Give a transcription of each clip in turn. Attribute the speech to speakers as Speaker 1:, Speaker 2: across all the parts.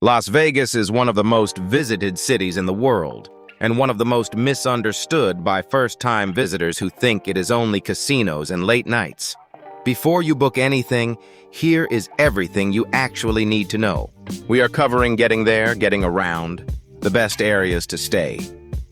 Speaker 1: Las Vegas is one of the most visited cities in the world, and one of the most misunderstood by first-time visitors who think it is only casinos and late nights. Before you book anything, here is everything you actually need to know. We are covering getting there, getting around, the best areas to stay,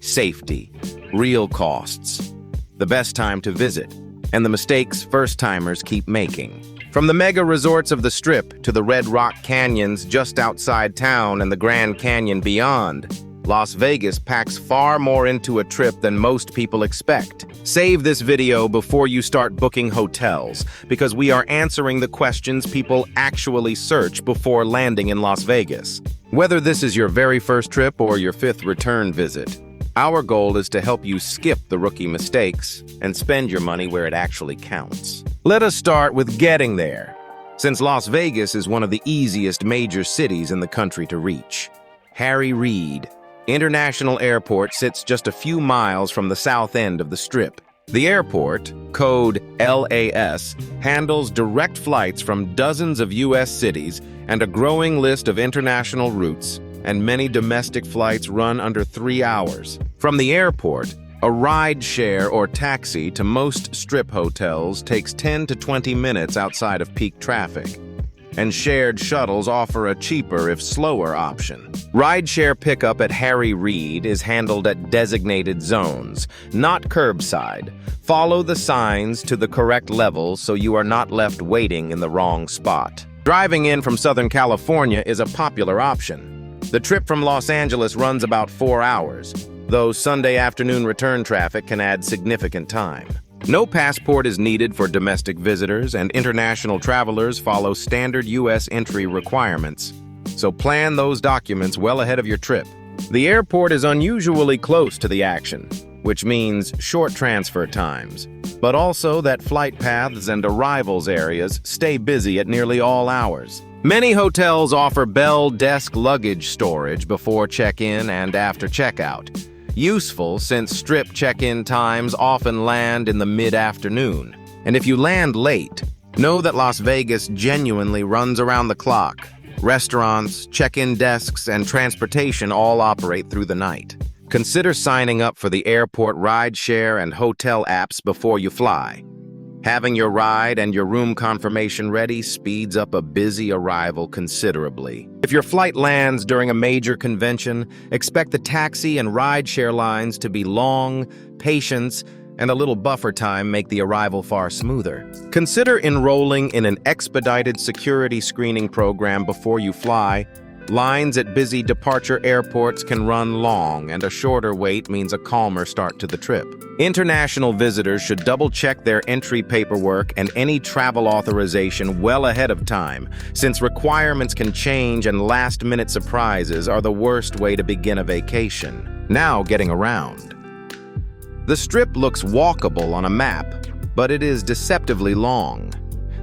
Speaker 1: safety, real costs, the best time to visit, and the mistakes first-timers keep making. From the mega resorts of the Strip to the Red Rock Canyons just outside town and the Grand Canyon beyond, Las Vegas packs far more into a trip than most people expect. Save this video before you start booking hotels, because we are answering the questions people actually search before landing in Las Vegas. Whether this is your very first trip or your fifth return visit, our goal is to help you skip the rookie mistakes and spend your money where it actually counts. Let us start with getting there, since Las Vegas is one of the easiest major cities in the country to reach. Harry Reid International Airport sits just a few miles from the south end of the Strip. The airport, code LAS, handles direct flights from dozens of U.S. cities and a growing list of international routes, and many domestic flights run under 3 hours. From the airport, a ride share or taxi to most Strip hotels takes 10 to 20 minutes outside of peak traffic, and shared shuttles offer a cheaper if slower option. Rideshare pickup at Harry Reid is handled at designated zones, not curbside. Follow the signs to the correct level so you are not left waiting in the wrong spot. Driving in from Southern California is a popular option. The trip from Los Angeles runs about 4 hours, though Sunday afternoon return traffic can add significant time. No passport is needed for domestic visitors, and international travelers follow standard U.S. entry requirements, so plan those documents well ahead of your trip. The airport is unusually close to the action, which means short transfer times, but also that flight paths and arrivals areas stay busy at nearly all hours. Many hotels offer bell desk luggage storage before check-in and after checkout. Useful since Strip check-in times often land in the mid-afternoon. And if you land late, know that Las Vegas genuinely runs around the clock. Restaurants, check-in desks, and transportation all operate through the night. Consider signing up for the airport rideshare and hotel apps before you fly. Having your ride and your room confirmation ready speeds up a busy arrival considerably. If your flight lands during a major convention, expect the taxi and rideshare lines to be long. Patience and a little buffer time make the arrival far smoother. Consider enrolling in an expedited security screening program before you fly. Lines at busy departure airports can run long, and a shorter wait means a calmer start to the trip. International visitors should double-check their entry paperwork and any travel authorization well ahead of time, since requirements can change and last-minute surprises are the worst way to begin a vacation. Now getting around. The Strip looks walkable on a map, but it is deceptively long.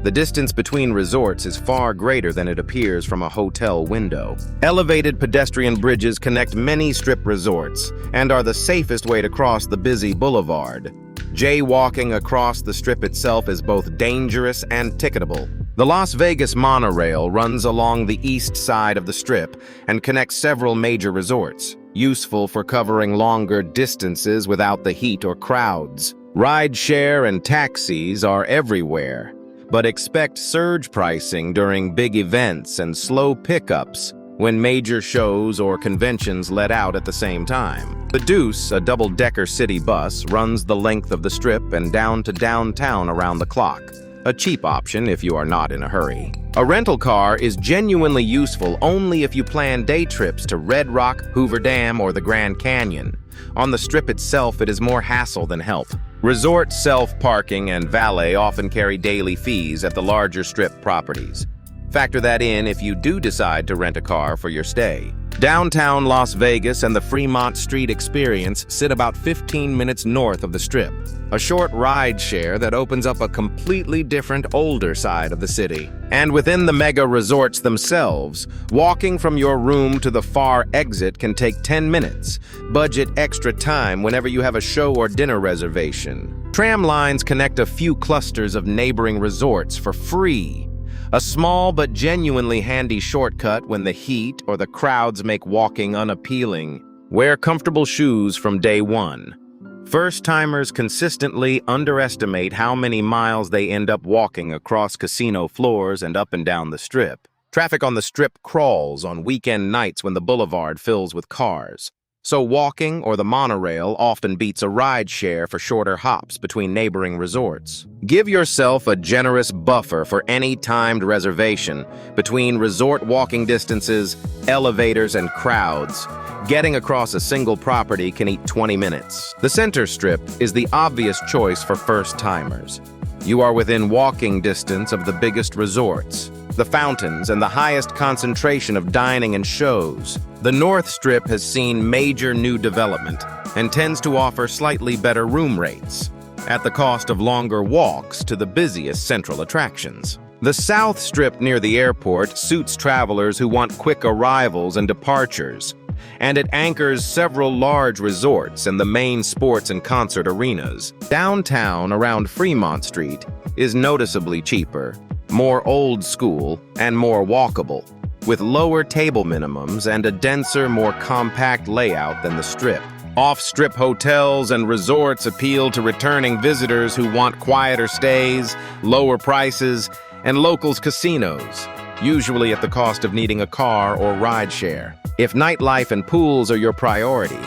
Speaker 1: The distance between resorts is far greater than it appears from a hotel window. Elevated pedestrian bridges connect many Strip resorts and are the safest way to cross the busy boulevard. Jaywalking across the Strip itself is both dangerous and ticketable. The Las Vegas monorail runs along the east side of the Strip and connects several major resorts, useful for covering longer distances without the heat or crowds. Rideshare and taxis are everywhere, but expect surge pricing during big events and slow pickups when major shows or conventions let out at the same time. The Deuce, a double-decker city bus, runs the length of the Strip and down to downtown around the clock, a cheap option if you are not in a hurry. A rental car is genuinely useful only if you plan day trips to Red Rock, Hoover Dam, or the Grand Canyon. On the Strip itself, it is more hassle than help. Resort self-parking and valet often carry daily fees at the larger Strip properties. Factor that in if you do decide to rent a car for your stay. Downtown Las Vegas and the Fremont Street Experience sit about 15 minutes north of the Strip, a short ride share that opens up a completely different, older side of the city. And within the mega resorts themselves, walking from your room to the far exit can take 10 minutes. Budget extra time whenever you have a show or dinner reservation. Tram lines connect a few clusters of neighboring resorts for free. A small but genuinely handy shortcut when the heat or the crowds make walking unappealing. Wear comfortable shoes from day one. First-timers consistently underestimate how many miles they end up walking across casino floors and up and down the Strip. Traffic on the Strip crawls on weekend nights when the boulevard fills with cars. So walking or the monorail often beats a ride share for shorter hops between neighboring resorts. Give yourself a generous buffer for any timed reservation between resort walking distances, elevators, and crowds. Getting across a single property can eat 20 minutes. The Center Strip is the obvious choice for first-timers. You are within walking distance of the biggest resorts, the fountains, and the highest concentration of dining and shows. The North Strip has seen major new development and tends to offer slightly better room rates, at the cost of longer walks to the busiest central attractions. The South Strip near the airport suits travelers who want quick arrivals and departures, and it anchors several large resorts and the main sports and concert arenas. Downtown around Fremont Street is noticeably cheaper, more old school, and more walkable, with lower table minimums and a denser, more compact layout than the Strip. Off-Strip hotels and resorts appeal to returning visitors who want quieter stays, lower prices, and locals casinos, usually at the cost of needing a car or rideshare. If nightlife and pools are your priority,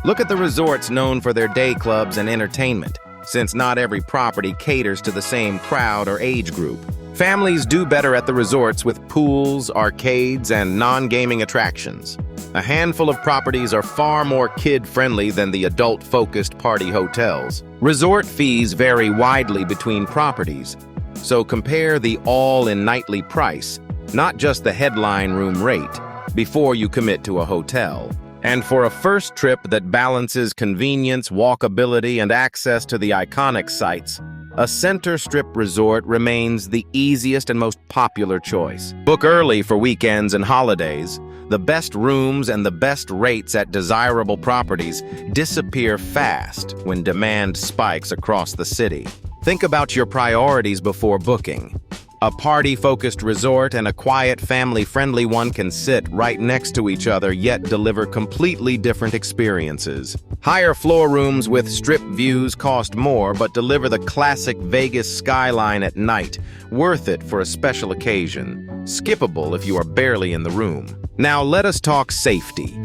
Speaker 1: look at the resorts known for their day clubs and entertainment, since not every property caters to the same crowd or age group. Families do better at the resorts with pools, arcades, and non-gaming attractions. A handful of properties are far more kid-friendly than the adult-focused party hotels. Resort fees vary widely between properties, so compare the all-in nightly price, not just the headline room rate, before you commit to a hotel. And for a first trip that balances convenience, walkability, and access to the iconic sites, a Center Strip resort remains the easiest and most popular choice. Book early for weekends and holidays. The best rooms and the best rates at desirable properties disappear fast when demand spikes across the city. Think about your priorities before booking. A party-focused resort and a quiet, family-friendly one can sit right next to each other yet deliver completely different experiences. Higher floor rooms with Strip views cost more but deliver the classic Vegas skyline at night, worth it for a special occasion, skippable if you are barely in the room. Now let us talk safety.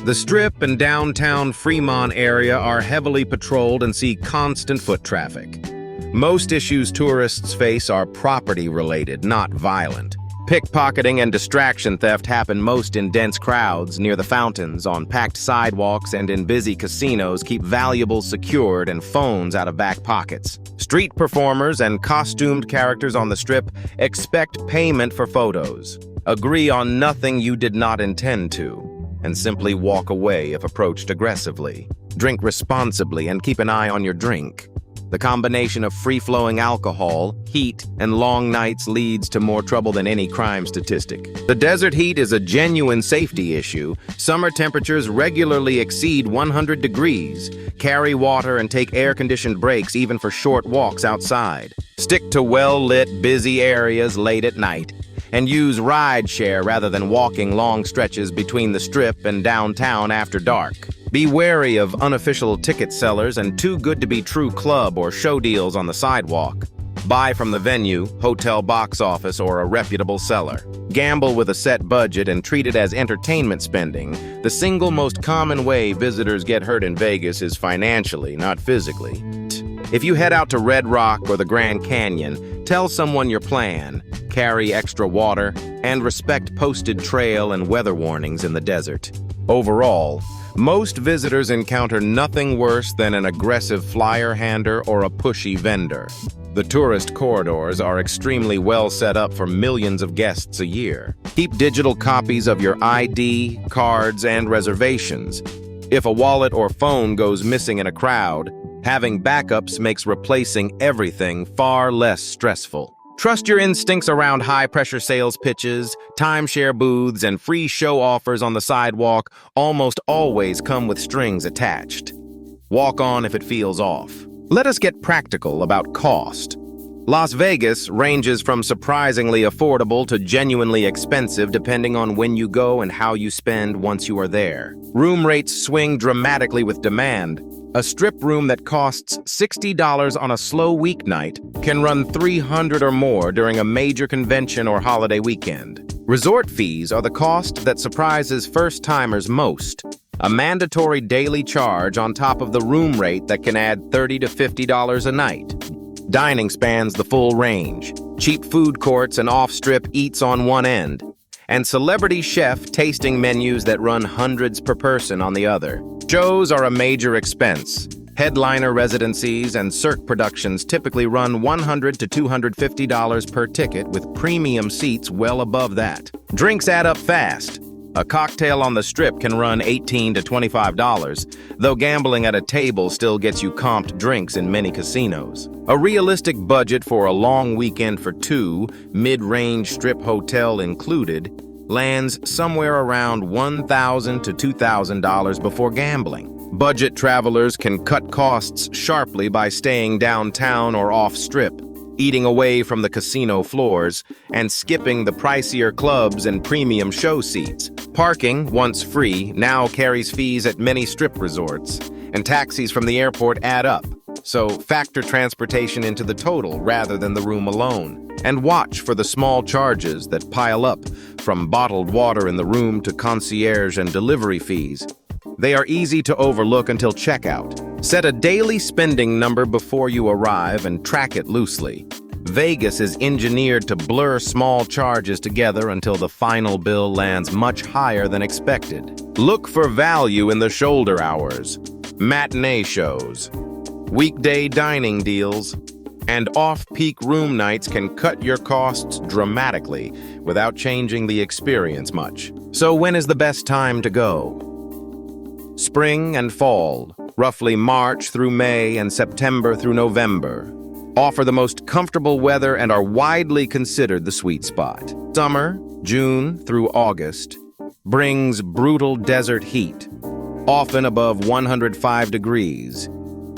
Speaker 1: The Strip and downtown Fremont area are heavily patrolled and see constant foot traffic. Most issues tourists face are property-related, not violent. Pickpocketing and distraction theft happen most in dense crowds, near the fountains, on packed sidewalks, and in busy casinos keep valuables secured and phones out of back pockets. Street performers and costumed characters on the Strip expect payment for photos. Agree on nothing you did not intend to, and simply walk away if approached aggressively. Drink responsibly and keep an eye on your drink. The combination of free-flowing alcohol, heat, and long nights leads to more trouble than any crime statistic. The desert heat is a genuine safety issue. Summer temperatures regularly exceed 100 degrees. Carry water and take air-conditioned breaks even for short walks outside. Stick to well-lit, busy areas late at night, and use rideshare rather than walking long stretches between the Strip and downtown after dark. Be wary of unofficial ticket sellers and too-good-to-be-true club or show deals on the sidewalk. Buy from the venue, hotel box office, or a reputable seller. Gamble with a set budget and treat it as entertainment spending. The single most common way visitors get hurt in Vegas is financially, not physically. If you head out to Red Rock or the Grand Canyon, tell someone your plan, carry extra water, and respect posted trail and weather warnings in the desert. Overall, most visitors encounter nothing worse than an aggressive flyer hander or a pushy vendor. The tourist corridors are extremely well set up for millions of guests a year. Keep digital copies of your ID, cards, and reservations. If a wallet or phone goes missing in a crowd, having backups makes replacing everything far less stressful. Trust your instincts around high-pressure sales pitches. Timeshare booths and free show offers on the sidewalk almost always come with strings attached. Walk on if it feels off. Let us get practical about cost. Las Vegas ranges from surprisingly affordable to genuinely expensive depending on when you go and how you spend once you are there. Room rates swing dramatically with demand. A strip room that costs $60 on a slow weeknight can run $300 or more during a major convention or holiday weekend. Resort fees are the cost that surprises first-timers most. A mandatory daily charge on top of the room rate that can add $30 to $50 a night. Dining spans the full range. Cheap food courts and off-strip eats on one end, and celebrity chef tasting menus that run hundreds per person on the other. Shows are a major expense. Headliner residencies and cirque productions typically run $100 to $250 per ticket, with premium seats well above that. Drinks add up fast. A cocktail on the Strip can run $18 to $25, though gambling at a table still gets you comped drinks in many casinos. A realistic budget for a long weekend for two, mid-range Strip hotel included, lands somewhere around $1,000 to $2,000 before gambling. Budget travelers can cut costs sharply by staying downtown or off-Strip, eating away from the casino floors, and skipping the pricier clubs and premium show seats. Parking, once free, now carries fees at many Strip resorts, and taxis from the airport add up. So factor transportation into the total rather than the room alone. And watch for the small charges that pile up, from bottled water in the room to concierge and delivery fees. They are easy to overlook until checkout. Set a daily spending number before you arrive and track it loosely. Vegas is engineered to blur small charges together until the final bill lands much higher than expected. Look for value in the shoulder hours, matinee shows, weekday dining deals, and off-peak room nights can cut your costs dramatically without changing the experience much. So when is the best time to go? Spring and fall, roughly March through May and September through November, offer the most comfortable weather and are widely considered the sweet spot. Summer, June through August, brings brutal desert heat, often above 105 degrees.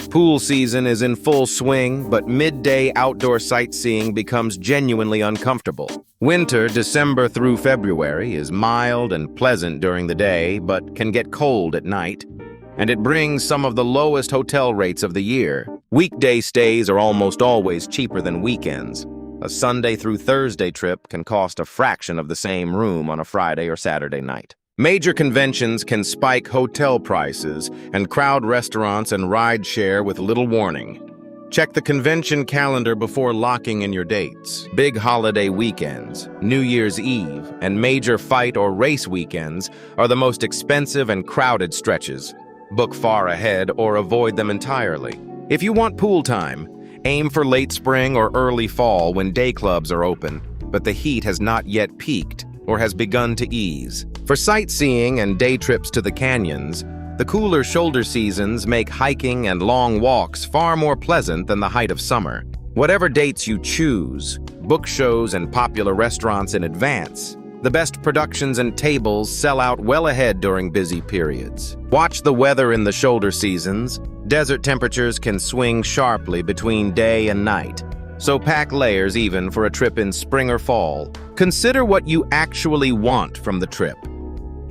Speaker 1: Pool season is in full swing, but midday outdoor sightseeing becomes genuinely uncomfortable. Winter, December through February, is mild and pleasant during the day, but can get cold at night, and it brings some of the lowest hotel rates of the year. Weekday stays are almost always cheaper than weekends. A Sunday through Thursday trip can cost a fraction of the same room on a Friday or Saturday night. Major conventions can spike hotel prices and crowd restaurants and ride-share with little warning. Check the convention calendar before locking in your dates. Big holiday weekends, New Year's Eve, and major fight or race weekends are the most expensive and crowded stretches. Book far ahead or avoid them entirely. If you want pool time, aim for late spring or early fall when day clubs are open, but the heat has not yet peaked or has begun to ease. For sightseeing and day trips to the canyons, the cooler shoulder seasons make hiking and long walks far more pleasant than the height of summer. Whatever dates you choose, book shows and popular restaurants in advance. The best productions and tables sell out well ahead during busy periods. Watch the weather in the shoulder seasons. Desert temperatures can swing sharply between day and night, so pack layers even for a trip in spring or fall. Consider what you actually want from the trip.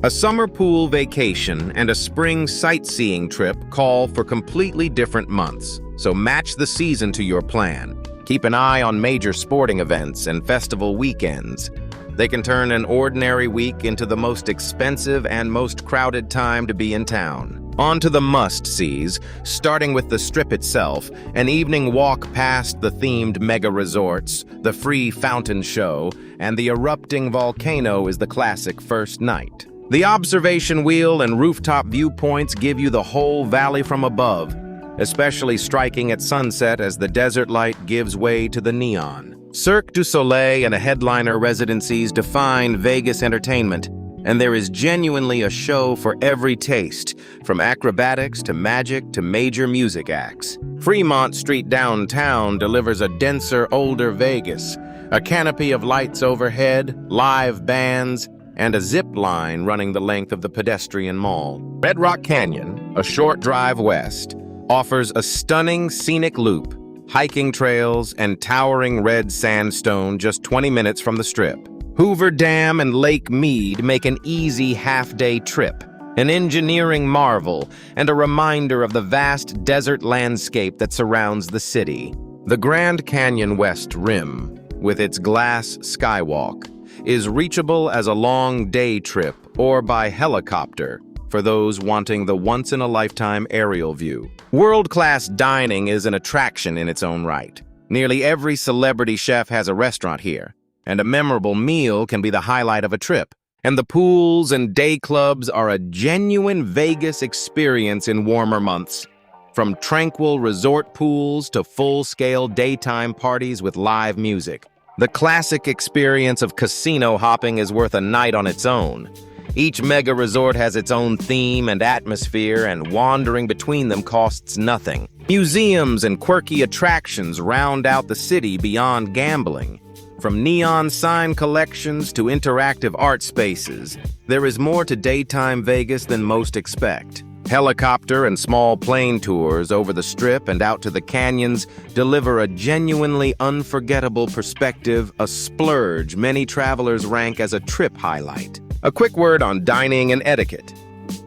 Speaker 1: A summer pool vacation and a spring sightseeing trip call for completely different months, so match the season to your plan. Keep an eye on major sporting events and festival weekends. They can turn an ordinary week into the most expensive and most crowded time to be in town. On to the must-sees, starting with the Strip itself, an evening walk past the themed mega resorts, the free fountain show, and the erupting volcano is the classic first night. The observation wheel and rooftop viewpoints give you the whole valley from above, especially striking at sunset as the desert light gives way to the neon. Cirque du Soleil and a headliner residencies define Vegas entertainment, and there is genuinely a show for every taste, from acrobatics to magic to major music acts. Fremont Street downtown delivers a denser, older Vegas, a canopy of lights overhead, live bands, and a zip line running the length of the pedestrian mall. Red Rock Canyon, a short drive west, offers a stunning scenic loop, hiking trails, and towering red sandstone just 20 minutes from the Strip. Hoover Dam and Lake Mead make an easy half-day trip, an engineering marvel and a reminder of the vast desert landscape that surrounds the city. The Grand Canyon West Rim, with its glass skywalk, is reachable as a long day trip or by helicopter for those wanting the once-in-a-lifetime aerial view. World-class dining is an attraction in its own right. Nearly every celebrity chef has a restaurant here, and a memorable meal can be the highlight of a trip. And the pools and day clubs are a genuine Vegas experience in warmer months. From tranquil resort pools to full-scale daytime parties with live music. The classic experience of casino hopping is worth a night on its own. Each mega resort has its own theme and atmosphere, and wandering between them costs nothing. Museums and quirky attractions round out the city beyond gambling. From neon sign collections to interactive art spaces, there is more to daytime Vegas than most expect. Helicopter and small plane tours over the Strip and out to the canyons deliver a genuinely unforgettable perspective, a splurge many travelers rank as a trip highlight. A quick word on dining and etiquette.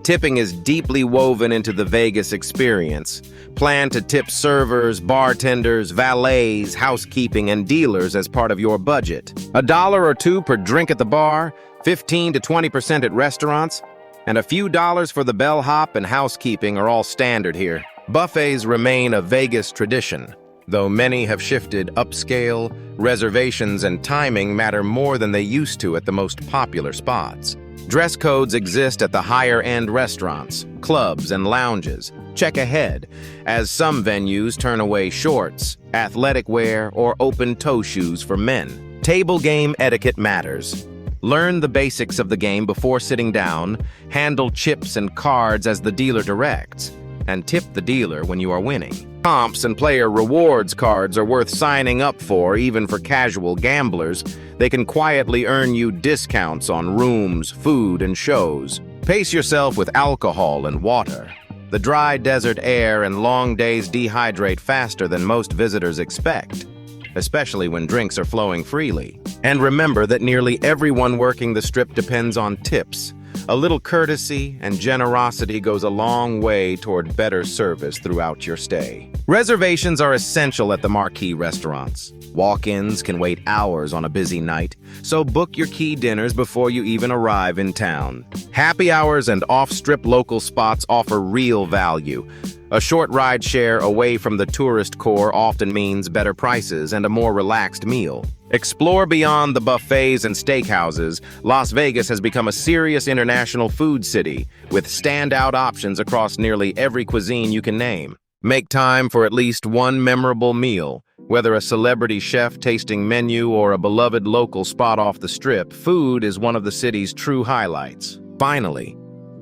Speaker 1: Tipping is deeply woven into the Vegas experience. Plan to tip servers, bartenders, valets, housekeeping, and dealers as part of your budget. $1 or $2 per drink at the bar, 15 to 20% at restaurants, and a few dollars for the bellhop and housekeeping are all standard here. Buffets remain a Vegas tradition. Though many have shifted upscale, reservations and timing matter more than they used to at the most popular spots. Dress codes exist at the higher-end restaurants, clubs, and lounges. Check ahead, as some venues turn away shorts, athletic wear, or open-toe shoes for men. Table game etiquette matters. Learn the basics of the game before sitting down, handle chips and cards as the dealer directs, and tip the dealer when you are winning. Comps and player rewards cards are worth signing up for, even for casual gamblers. They can quietly earn you discounts on rooms, food, and shows. Pace yourself with alcohol and water. The dry desert air and long days dehydrate faster than most visitors expect, especially when drinks are flowing freely. And remember that nearly everyone working the Strip depends on tips. A little courtesy and generosity goes a long way toward better service throughout your stay. Reservations are essential at the marquee restaurants. Walk-ins can wait hours on a busy night, so book your key dinners before you even arrive in town. Happy hours and off-strip local spots offer real value. A short ride share away from the tourist core often means better prices and a more relaxed meal. Explore beyond the buffets and steakhouses. Las Vegas has become a serious international food city, with standout options across nearly every cuisine you can name. Make time for at least one memorable meal. Whether a celebrity chef tasting menu or a beloved local spot off the Strip, food is one of the city's true highlights. Finally,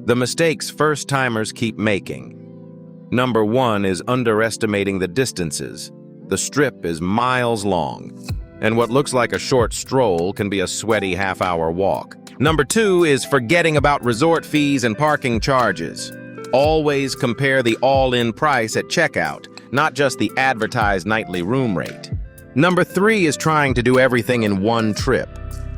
Speaker 1: the mistakes first-timers keep making. Number 1 is underestimating the distances. The Strip is miles long, and what looks like a short stroll can be a sweaty half-hour walk. Number 2 is forgetting about resort fees and parking charges. Always compare the all-in price at checkout, not just the advertised nightly room rate. Number 3 is trying to do everything in one trip.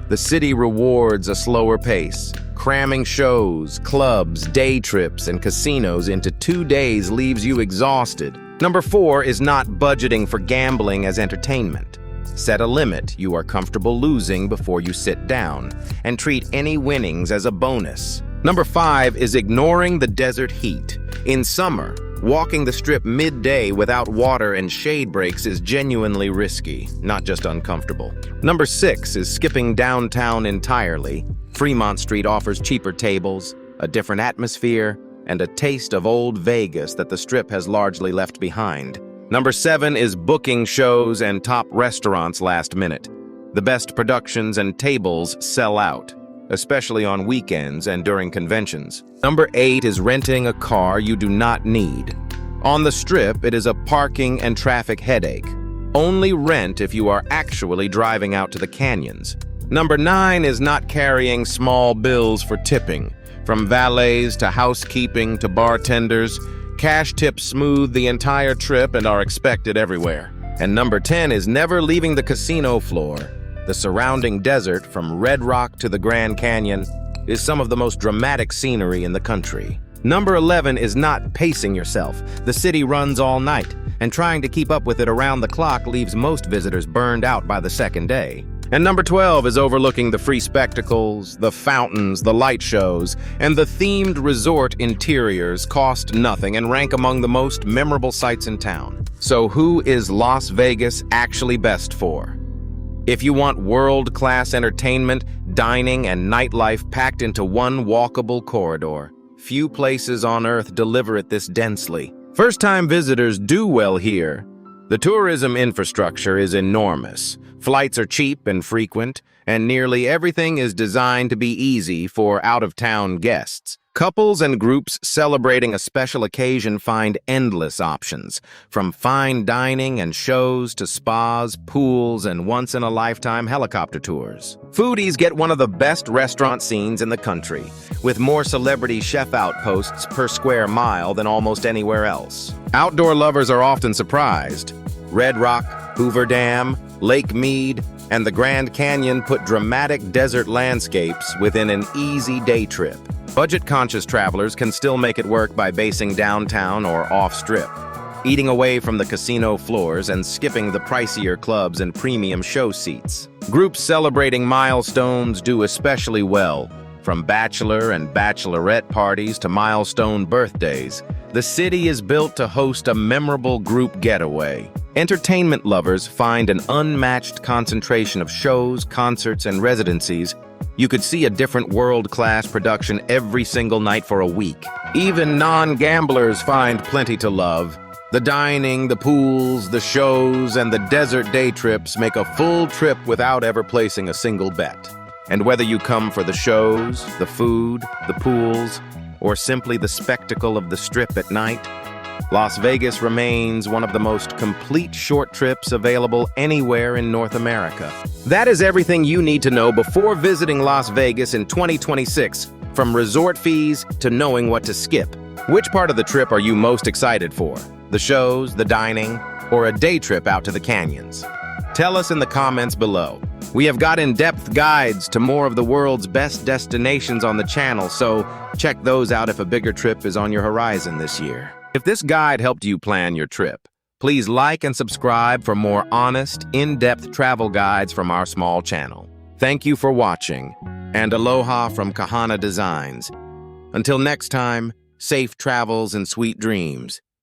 Speaker 1: The city rewards a slower pace. Cramming shows, clubs, day trips, and casinos into 2 days leaves you exhausted. Number 4 is not budgeting for gambling as entertainment. Set a limit you are comfortable losing before you sit down, and treat any winnings as a bonus. Number 5 is ignoring the desert heat. In summer, walking the Strip midday without water and shade breaks is genuinely risky, not just uncomfortable. Number 6 is skipping downtown entirely. Fremont Street offers cheaper tables, a different atmosphere, and a taste of old Vegas that the Strip has largely left behind. Number 7 is booking shows and top restaurants last minute. The best productions and tables sell out, especially on weekends and during conventions. Number 8 is renting a car you do not need. On the Strip, it is a parking and traffic headache. Only rent if you are actually driving out to the canyons. Number 9 is not carrying small bills for tipping. From valets to housekeeping to bartenders, cash tips smooth the entire trip and are expected everywhere. And number 10 is never leaving the casino floor. The surrounding desert, from Red Rock to the Grand Canyon, is some of the most dramatic scenery in the country. Number 11 is not pacing yourself. The city runs all night, and trying to keep up with it around the clock leaves most visitors burned out by the second day. And number 12 is overlooking the free spectacles, the fountains, the light shows, and the themed resort interiors cost nothing and rank among the most memorable sights in town. So who is Las Vegas actually best for? If you want world-class entertainment, dining, and nightlife packed into one walkable corridor, few places on Earth deliver it this densely. First-time visitors do well here. The tourism infrastructure is enormous. Flights are cheap and frequent, and nearly everything is designed to be easy for out-of-town guests. Couples and groups celebrating a special occasion find endless options, from fine dining and shows to spas, pools, and once-in-a-lifetime helicopter tours. Foodies get one of the best restaurant scenes in the country, with more celebrity chef outposts per square mile than almost anywhere else. Outdoor lovers are often surprised. Red Rock, Hoover Dam, Lake Mead, and the Grand Canyon put dramatic desert landscapes within an easy day trip. Budget-conscious travelers can still make it work by basing downtown or off-strip, eating away from the casino floors and skipping the pricier clubs and premium show seats. Groups celebrating milestones do especially well, from bachelor and bachelorette parties to milestone birthdays. The city is built to host a memorable group getaway. Entertainment lovers find an unmatched concentration of shows, concerts, and residencies. You could see a different world-class production every single night for a week. Even non-gamblers find plenty to love. The dining, the pools, the shows, and the desert day trips make a full trip without ever placing a single bet. And whether you come for the shows, the food, the pools, or simply the spectacle of the Strip at night, Las Vegas remains one of the most complete short trips available anywhere in North America. That is everything you need to know before visiting Las Vegas in 2026, from resort fees to knowing what to skip. Which part of the trip are you most excited for? The shows, the dining, or a day trip out to the canyons? Tell us in the comments below. We have got in-depth guides to more of the world's best destinations on the channel, so check those out if a bigger trip is on your horizon this year. If this guide helped you plan your trip, please like and subscribe for more honest, in-depth travel guides from our small channel. Thank you for watching, and aloha from Kahana Designs. Until next time, safe travels and sweet dreams.